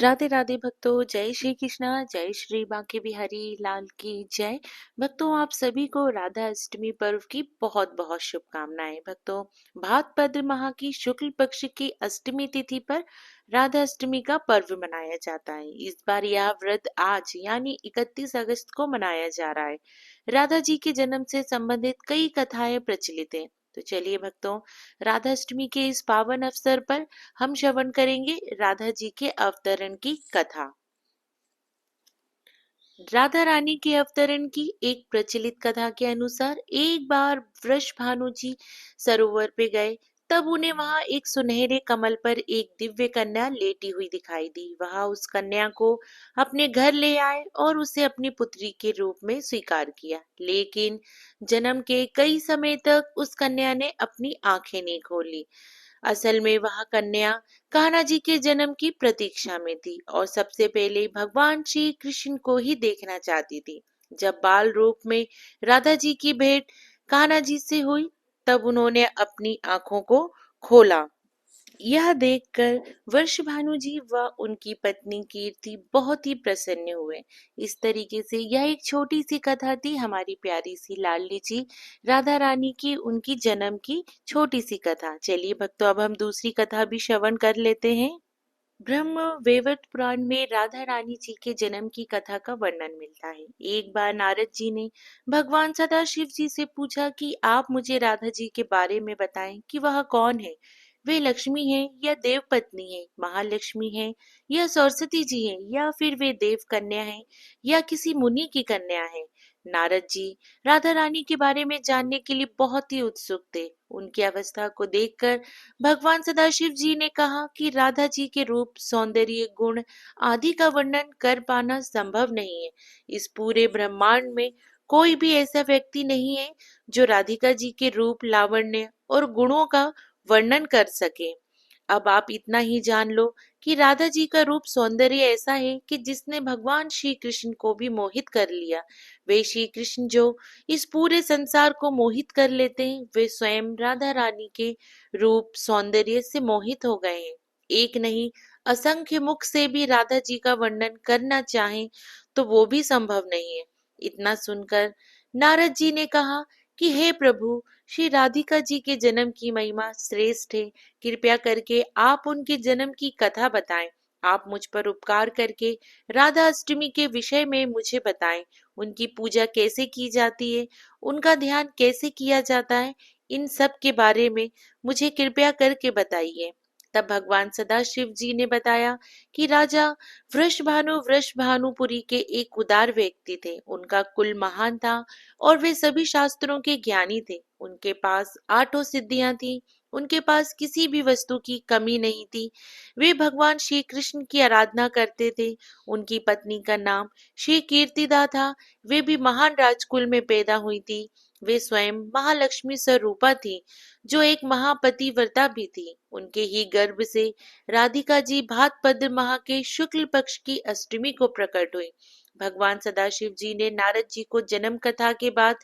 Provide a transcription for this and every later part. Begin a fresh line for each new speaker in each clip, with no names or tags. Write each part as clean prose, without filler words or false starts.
राधे राधे भक्तों, जय श्री कृष्णा, जय श्री बांके बिहारी लाल की जय। भक्तों, आप सभी को राधा अष्टमी पर्व की बहुत बहुत शुभकामनाएं। भक्तों, भाद्रपद माह की शुक्ल पक्ष की अष्टमी तिथि पर राधा अष्टमी का पर्व मनाया जाता है। इस बार यह व्रत आज यानी 31 अगस्त को मनाया जा रहा है। राधा जी के जन्म से संबंधित कई कथाएं प्रचलित हैं। तो चलिए भक्तों, राधा अष्टमी के इस पावन अवसर पर हम श्रवण करेंगे राधा जी के अवतरण की कथा। राधा रानी के अवतरण की एक प्रचलित कथा के अनुसार एक बार वृषभानु जी सरोवर पे गए। तब उन्हें वहां एक सुनहरे कमल पर एक दिव्य कन्या लेटी हुई दिखाई दी। वह उस कन्या को अपने घर ले आए और उसे अपनी पुत्री के रूप में स्वीकार किया। लेकिन जन्म के कई समय तक उस कन्या ने अपनी आंखें नहीं खोली। असल में वह कन्या कान्हा जी के जन्म की प्रतीक्षा में थी और सबसे पहले भगवान श्री कृष्ण को ही देखना चाहती थी। जब बाल रूप में राधा जी की भेंट कान्हा जी से हुई, तब उन्होंने अपनी आंखों को खोला। यह देखकर वृषभानु जी व उनकी पत्नी कीर्ति बहुत ही प्रसन्न हुए। इस तरीके से यह एक छोटी सी कथा थी, हमारी प्यारी सी लाडली जी राधा रानी की, उनकी जन्म की छोटी सी कथा। चलिए भक्तों, अब हम दूसरी कथा भी श्रवण कर लेते हैं। ब्रह्म वैवर्त पुराण में राधा रानी जी के जन्म की कथा का वर्णन मिलता है। एक बार नारद जी ने भगवान सदाशिव जी से पूछा कि आप मुझे राधा जी के बारे में बताएं कि वह कौन है। वे लक्ष्मी हैं या देव पत्नी है, महालक्ष्मी है या सरस्वती जी है, या फिर वे देव कन्या है या किसी मुनि की कन्या है। नारद जी राधा रानी के बारे में जानने के लिए बहुत ही उत्सुक थे। उनकी अवस्था को देखकर भगवान सदाशिव जी ने कहा कि राधा जी के रूप, सौंदर्य, गुण आदि का वर्णन कर पाना संभव नहीं है। इस पूरे ब्रह्मांड में कोई भी ऐसा व्यक्ति नहीं है जो राधिका जी के रूप, लावण्य और गुणों का वर्णन कर सके। अब आप इतना ही जान लो कि राधा जी का रूप, सौंदर्य ऐसा है कि जिसने भगवान श्री कृष्ण को भी मोहित कर लिया। वे श्री कृष्ण जो इस पूरे संसार को मोहित कर लेते हैं, वे स्वयं राधा रानी के रूप, सौंदर्य से मोहित हो गए हैं। एक नहीं, असंख्य मुख से भी राधा जी का वर्णन करना चाहें तो वो भी संभव नहीं है। इतना सुनकर नारद जी ने कहा कि हे प्रभु, श्री राधिका जी के जन्म की महिमा श्रेष्ठ है। कृपया करके आप उनके जन्म की कथा बताएं। आप मुझ पर उपकार करके राधा अष्टमी के विषय में मुझे बताएं। उनकी पूजा कैसे की जाती है, उनका ध्यान कैसे किया जाता है, इन सब के बारे में मुझे कृपया करके बताइए। तब भगवान सदाशिव जी ने बताया कि राजा वृषभानुपुरी के एक उदार व्यक्ति थे। उनका कुल महान था और वे सभी शास्त्रों के ज्ञानी थे। उनके पास आठों सिद्धियां थी। उनके पास किसी भी वस्तु की कमी नहीं थी। वे भगवान श्री कृष्ण की आराधना करते थे। उनकी पत्नी का नाम श्री कीर्तिदा था। वे भी महान राजकुल में पैदा हुई थी। वे स्वयं महालक्ष्मी स्वरूपा थी, जो एक महापतिव्रता भी थी। उनके ही गर्भ से राधिका जी भाद्रपद माह के शुक्ल पक्ष की अष्टमी को प्रकट हुई। भगवान सदाशिव जी ने नारद जी को जन्म कथा के बाद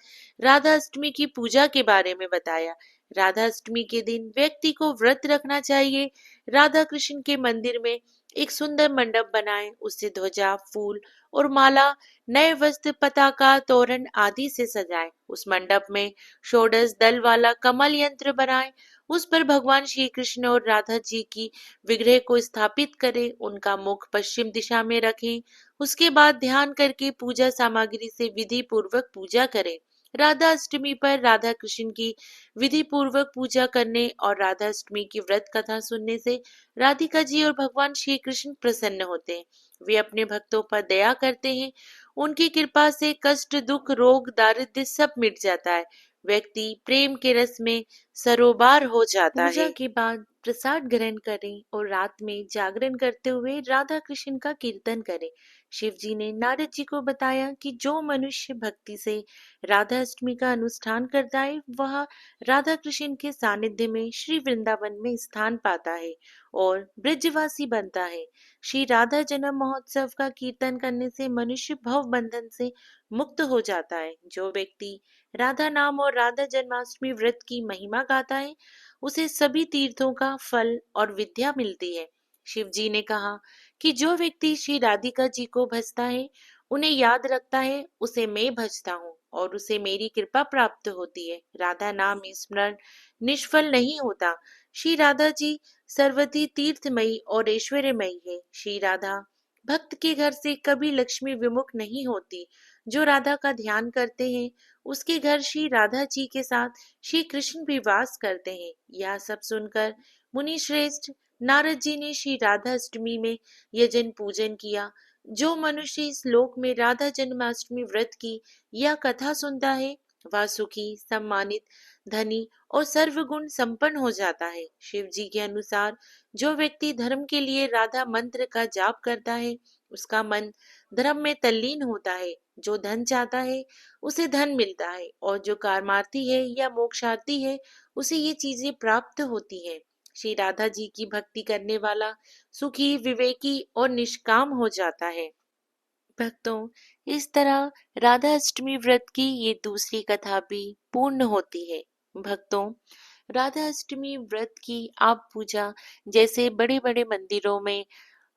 राधा अष्टमी की पूजा के बारे में बताया। राधा अष्टमी के दिन व्यक्ति को व्रत रखना चाहिए। राधा कृष्ण के मंदिर में एक सुंदर मंडप बनाएं, उससे ध्वजा, फूल और माला, नए वस्त्र, पताका, तोरण आदि से सजाएं। उस मंडप में षोडश दल वाला कमल यंत्र बनाएं। उस पर भगवान श्री कृष्ण और राधा जी की विग्रह को स्थापित करें। उनका मुख पश्चिम दिशा में रखें। उसके बाद ध्यान करके पूजा सामग्री से विधि पूर्वक पूजा करें। राधा अष्टमी पर राधा कृष्ण की विधि पूर्वक पूजा करने और राधा अष्टमी की व्रत कथा सुनने से राधिका जी और भगवान श्री कृष्ण प्रसन्न होते हैं। वे अपने भक्तों पर दया करते हैं। उनकी कृपा से कष्ट, दुख, रोग, दारिद्र्य सब मिट जाता है। व्यक्ति प्रेम के रस में सरोबार हो जाता है। पूजा के बाद प्रसाद ग्रहण करें और रात में जागरण करते हुए राधा कृष्ण का कीर्तन करें। शिव जी ने नारद जी को बताया कि जो मनुष्य भक्ति से राधा अष्टमी का अनुष्ठान करता है, वह राधा कृष्ण के सानिध्य में श्री वृंदावन में स्थान पाता है और ब्रजवासी बनता है। श्री राधा जन्म महोत्सव का कीर्तन करने से मनुष्य भव बंधन से मुक्त हो जाता है। जो व्यक्ति राधा नाम और राधा जन्माष्टमी व्रत की महिमा गाता है, उसे सभी तीर्थों का फल और विद्या मिलती है। शिव जी ने कहा कि जो व्यक्ति श्री राधिका जी को भजता है, उन्हें याद रखता है, उसे मैं भजता हूँ और उसे मेरी कृपा प्राप्त होती है। राधा नाम स्मरण निष्फल नहीं होता। श्री राधा जी सर्वथी तीर्थमयी और ऐश्वर्यमयी है। श्री राधा भक्त के घर से कभी लक्ष्मी विमुख नहीं होती। जो राधा का ध्यान करते हैं, उसके घर श्री राधा जी के साथ श्री कृष्ण भी वास करते हैं। यह सब सुनकर मुनि श्रेष्ठ नारद जी ने श्री राधा अष्टमी में यजन पूजन किया। जो मनुष्य इस लोक में राधा जन्माष्टमी व्रत की यह कथा सुनता है, वह सुखी, सम्मानित, धनी और सर्वगुण संपन्न हो जाता है। शिव जी के अनुसार जो व्यक्ति धर्म के लिए राधा मंत्र का जाप करता है, उसका मन धर्म में तल्लीन होता है। जो धन चाहता है, उसे धन मिलता है, और जो कामार्थी है या मोक्षार्थी है, उसे ये चीजें प्राप्त होती है। श्री राधा जी की भक्ति करने वाला सुखी, विवेकी और निष्काम हो जाता है। भक्तों, इस तरह राधा अष्टमी व्रत की ये दूसरी कथा भी पूर्ण होती है। भक्तों, राधा अष्टमी व्रत की आप पूजा जैसे बड़े बड़े मंदिरों में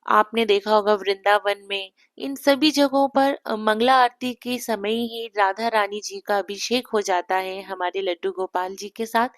आपने देखा होगा, वृंदावन में, इन सभी जगहों पर मंगला आरती के समय ही राधा रानी जी का अभिषेक हो जाता है हमारे लड्डू गोपाल जी के साथ।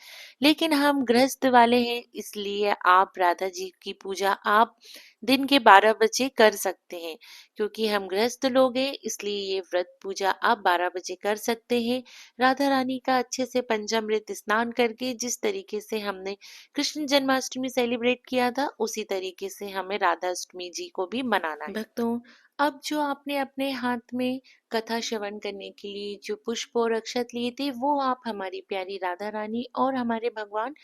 लेकिन हम गृहस्थ वाले हैं, इसलिए आप राधा जी की पूजा आप दिन के 12 बजे कर सकते हैं। क्योंकि हम गृहस्थ लोग हैं, इसलिए ये व्रत पूजा आप 12 बजे कर सकते हैं। राधा रानी का अच्छे से पंचामृत स्नान करके, जिस तरीके से हमने कृष्ण जन्माष्टमी सेलिब्रेट किया था, उसी तरीके से हमें राधा अष्टमी जी को भी मनाना है। भक्तों, अब जो आपने अपने हाथ में कथा श्रवण करने के लिए जो पुष्प और अक्षत लिए थे, वो आप हमारी प्यारी राधा रानी और हमारे भगवान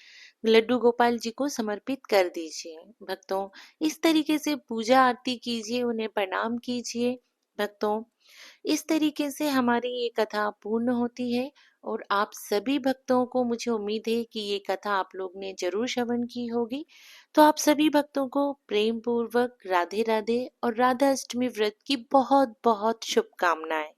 लड्डू गोपाल जी को समर्पित कर दीजिए। भक्तों, इस तरीके से पूजा आरती कीजिए, उन्हें प्रणाम कीजिए। भक्तों, इस तरीके से हमारी ये कथा पूर्ण होती है, और आप सभी भक्तों को, मुझे उम्मीद है कि ये कथा आप लोग ने जरूर श्रवण की होगी। तो आप सभी भक्तों को प्रेम पूर्वक राधे राधे और राधा अष्टमी व्रत की बहुत बहुत शुभकामनाएं।